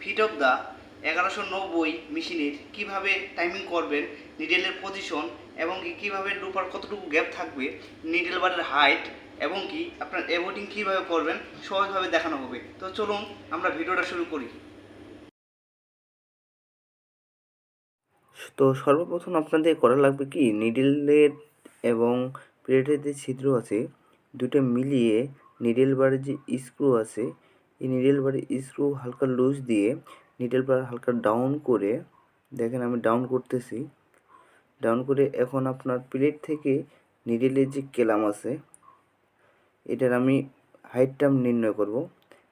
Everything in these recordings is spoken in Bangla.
ফিট অফ দ্য 1190 মেশিনের কীভাবে টাইমিং করবেন, নিডেলের পজিশন এবং কীভাবে লুপার কতটুকু গ্যাপ থাকবে, নিডেল বারের হাইট এবং কি আপনার এভোটিং কীভাবে করবেন সহজভাবে দেখানো হবে। তো চলুন আমরা ভিডিওটা শুরু করি। তো সর্বপ্রথম আপনাদের করা লাগবে কি, নিডেলের এবং প্লেটের যে ছিদ্র আছে দুটো মিলিয়ে নিডেল বারের যে স্ক্রু আছে, এই নিডেল বারের স্ক্রু হালকা লুজ দিয়ে নিডেল বার হালকা ডাউন করে, দেখেন আমি ডাউন করতেছি, ডাউন করে এখন আপনার প্লেট থেকে নিডেলের যে কেলাম আছে এটার আমি হাইটটা নির্ণয় করব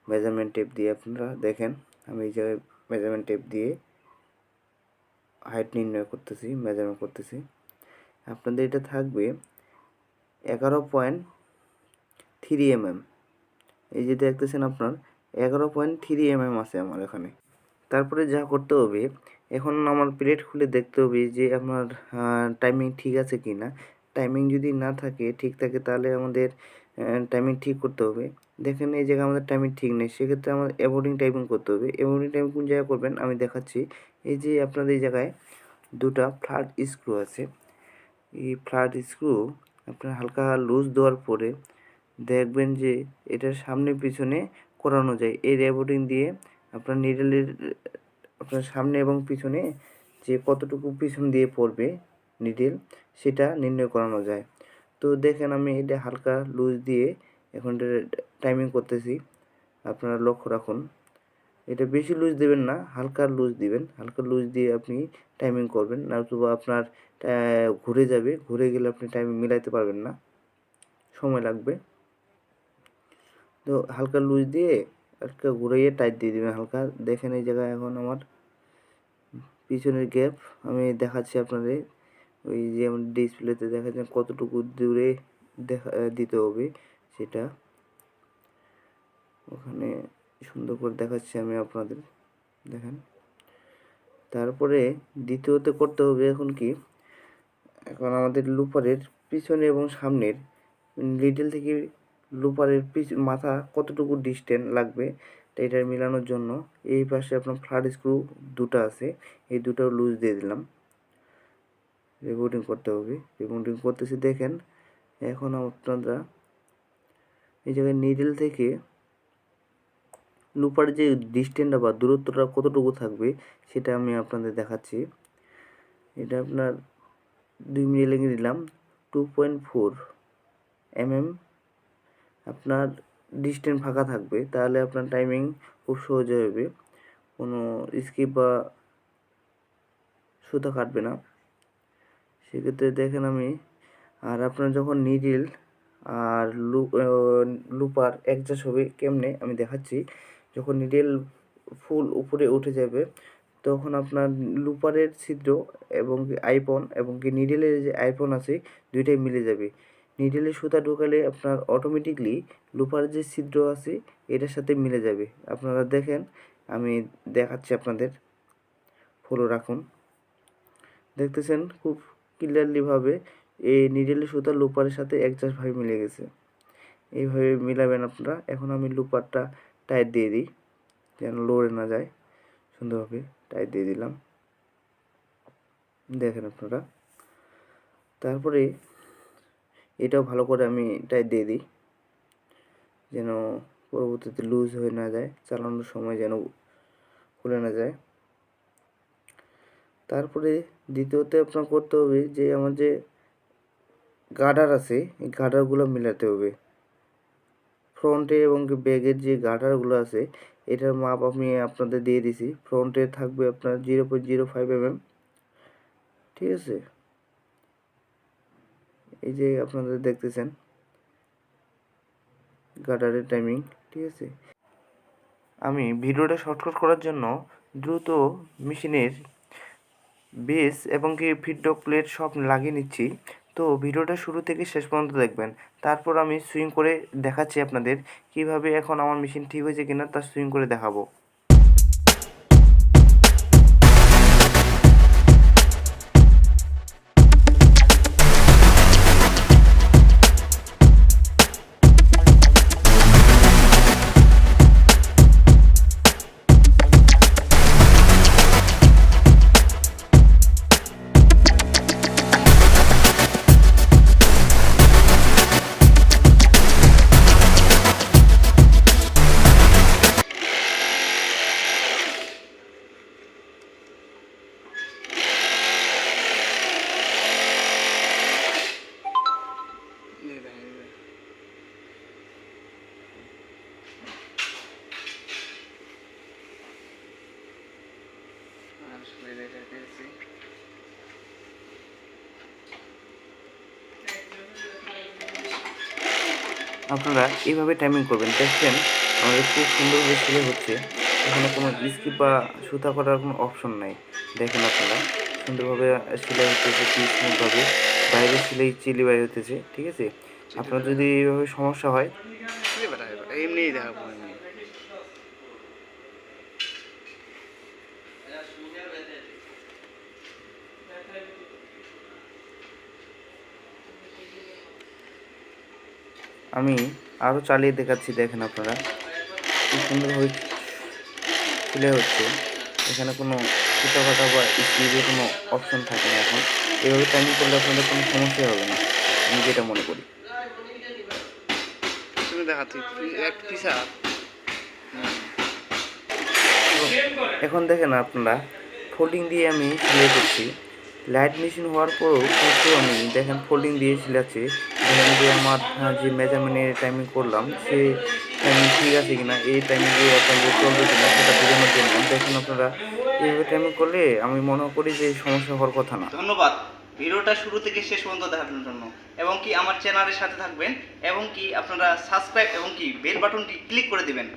মেজারমেন্ট টেপ দিয়ে। আপনারা দেখেন আমি এই জায়গায় মেজারমেন্ট টেপ দিয়ে হাইট নির্ণয় করতেছি, মেজারমেন্ট করতেছি। আপনাদের এটা থাকবে 11.3 mm। এই যে দেখতেছেন আপনার 11.3 mm আছে আমার এখানে। তারপরে যা করতে হবে, এখন আমার প্লেট খুলে দেখতে হবে যে আপনার টাইমিং ঠিক আছে কি না। টাইমিং যদি না থাকে, ঠিক থাকে, তাহলে আমাদের টাইমিং ঠিক করতে হবে। দেখেন এই জায়গায় আমাদের টাইমিং ঠিক নেই, সেক্ষেত্রে আমাদের অ্যাভয়েডিং টাইমিং করতে হবে। অ্যাভয়েডিং টাইমিং কোন জায়গায় করবেন আমি দেখাচ্ছি। এই যে আপনাদের এই জায়গায় দুটা ফ্ল্যাট স্ক্রু আছে, এই ফ্ল্যাট স্ক্রু আপনার হালকা লুজ দেওয়ার পরে দেখবেন যে এটার সামনে পিছনে করানো যায়। এই অ্যাভয়েডিং দিয়ে আপনার নিডেলের আপনার সামনে এবং পিছনে যে কতটুকু পিছন দিয়ে পড়বে নিডেল সেটা নির্ণয় করানো যায়। তো দেখেন আমি এটা হালকা লুজ দিয়ে এখন টাইমিং করতেছি, আপনারা লক্ষ্য রাখুন। এটা বেশি লুজ দেবেন না, হালকা লুজ দিবেন। হালকা লুজ দিয়ে আপনি টাইমিং করবেন, নয়তো আপনার ঘুরে যাবে, ঘুরে গেলে আপনি টাইমিং মিলাইতে পারবেন না, সময় লাগবে। তো হালকা লুজ দিয়ে হালকা ঘুরাইয়ে টাইট দিয়ে দেবেন হালকা। দেখেন এই জায়গায় এখন আমার পিছনের গ্যাপ আমি দেখাচ্ছি আপনাদের, ওই যে আমার ডিসপ্লেতে দেখাচ্ছেন কতটুকু দূরে দিতে হবে সেটা ওখানে সুন্দর করে দেখাচ্ছি আমি আপনাদের, দেখেন। তারপরে দ্বিতীয়ত করতে হবে এখন কি, এখন আমাদের লুপারের পিছনে এবং সামনের লিডল থেকে লুপারের মাথা কতটুকু ডিস্টেন্স লাগবে এটা মেলানোর জন্য এই পাশে আপনার ফ্ল্যাট স্ক্রু দুটো আছে, এই দুটো লুজ দিয়ে দিলাম। রিবুটিং করতে হবে, রিবুটিং করতেছি। দেখেন এখন আপনারা এই জায়গায় নিডেল থেকে লুপার যে ডিস্টেন্সটা বা দূরত্বটা কতটুকু থাকবে সেটা আমি আপনাদের দেখাচ্ছি। এটা আপনার 2 মিলি লেগে দিলাম, 2.4 mm আপনার ডিস্টেন্স ফাঁকা থাকবে, তাহলে আপনার টাইমিং খুব সহজে হবে, কোনো স্কিপ বা সুতা কাটবে না সেক্ষেত্রে। দেখেন আমি, আর আপনার যখন নিডেল আর লুপার অ্যাডজাস্ট হবে কেমনে আমি দেখাচ্ছি। যখন নিডেল ফুল উপরে উঠে যাবে তখন আপনার লুপারের ছিদ্র এবং আইপন এবং কি নিডেলের যে আইপন আছে দুইটাই মিলে যাবে। নিডেলের সুতা ঢোকালে আপনার অটোমেটিকলি লুপারের যে ছিদ্র আছে এটার সাথে মিলে যাবে। আপনারা দেখেন আমি দেখাচ্ছি আপনাদের, ফলো রাখুন। দেখতেছেন খুব ক্লিয়ারলিভাবে এই নিডেলের সুতা লুপারের সাথে একজাস্টভাবে মিলে গেছে। এইভাবে মিলাবেন আপনারা। এখন আমি লুপারটা টাইট দিয়ে দিই যেন লড়ে না যায়, সুন্দরভাবে টাইট দিয়ে দিলাম, দেখেন আপনারা। তারপরে এটাও ভালো করে আমি টাইট দিয়ে দিই যেন পরবর্তীতে লুজ হয়ে না যায়, চালানোর সময় যেন খুলে না যায়। তারপরে দ্বিতীয়তে আপনার করতে হবে যে আমার যে গার্ডার আছে এই গার্ডারগুলো মিলাতে হবে। ফ্রন্টে এবং ব্যাগের যে গার্ডারগুলো আছে এটার মাপ আমি আপনাদের দিয়ে দিছি। ফ্রন্টে থাকবে আপনার 0.05 mm, ঠিক আছে। এই যে আপনাদের দেখতেছেন গার্ডারের টাইমিং, ঠিক আছে। আমি ভিডিওটা শর্টকাট করার জন্য দ্রুত মেশিনের বেস এবং কি ফিডব্যাক প্লেট সব লাগিয়ে নিচ্ছি। তো ভিডিওটা শুরু থেকে শেষ পর্যন্ত দেখবেন, তারপর আমি সুইং করে দেখাচ্ছি আপনাদের কিভাবে এখন আমার মেশিন ঠিক হয়েছে কিনা তা সুইং করে দেখাবো। সরাসরি দেখাইতেছি। আপনারা এইভাবে টাইমিং করবেন, দেখছেন আমাদের খুব সুন্দরভাবে সেলাই হচ্ছে। এখানে কোনো স্কিপ বা সুতা করার কোনো অপশন নাই। দেখেন আপনারা সুন্দরভাবে সেলাই হতেছে, কি স্মুথভাবে বাইরে সেলাই চিলি বাইরে হতেছে, ঠিক আছে। আপনার যদি এইভাবে সমস্যা হয়, এমনি দেখাবো এমনি। আমি আরও চালিয়ে দেখাচ্ছি। দেখেন আপনারা কি সুন্দরভাবে সেলাই হচ্ছে। এখানে কোনো সুতা কাটা বা স্লিপের কোনো অপশন থাকে না। এখন এভাবে টাইমিং করলে আপনাদের কোনো সমস্যাই হবে না, আমি যেটা মনে করি। তুমি দেখাচ্ছি এক পিসা। এখন দেখেন আপনারা ফোল্ডিং দিয়ে আমি সেলাই করছি। লাইট মেশিন হওয়ার পরেও কিন্তু আমি দেখেন ফোল্ডিং দিয়ে সেলাচ্ছি। দেখেন যে আমার যে মেজারমেন্টের টাইমিং করলাম সেই টাইমিং ঠিক আছে কিনা, এই টাইমিং দিয়ে আপনাদের চলবে কিনা সেটা বোঝানোর জন্য। দেখেন আপনারা এইভাবে টাইমিং করলে আমি মনে করি যে সমস্যা হওয়ার কথা না। ধন্যবাদ ভিডিওটা শুরু থেকে শেষ পর্যন্ত দেখার জন্য, এবং কি আমার চ্যানেলের সাথে থাকবেন, এবং কি আপনারা সাবস্ক্রাইব এবং কি বেল বাটনটি ক্লিক করে দিবেন।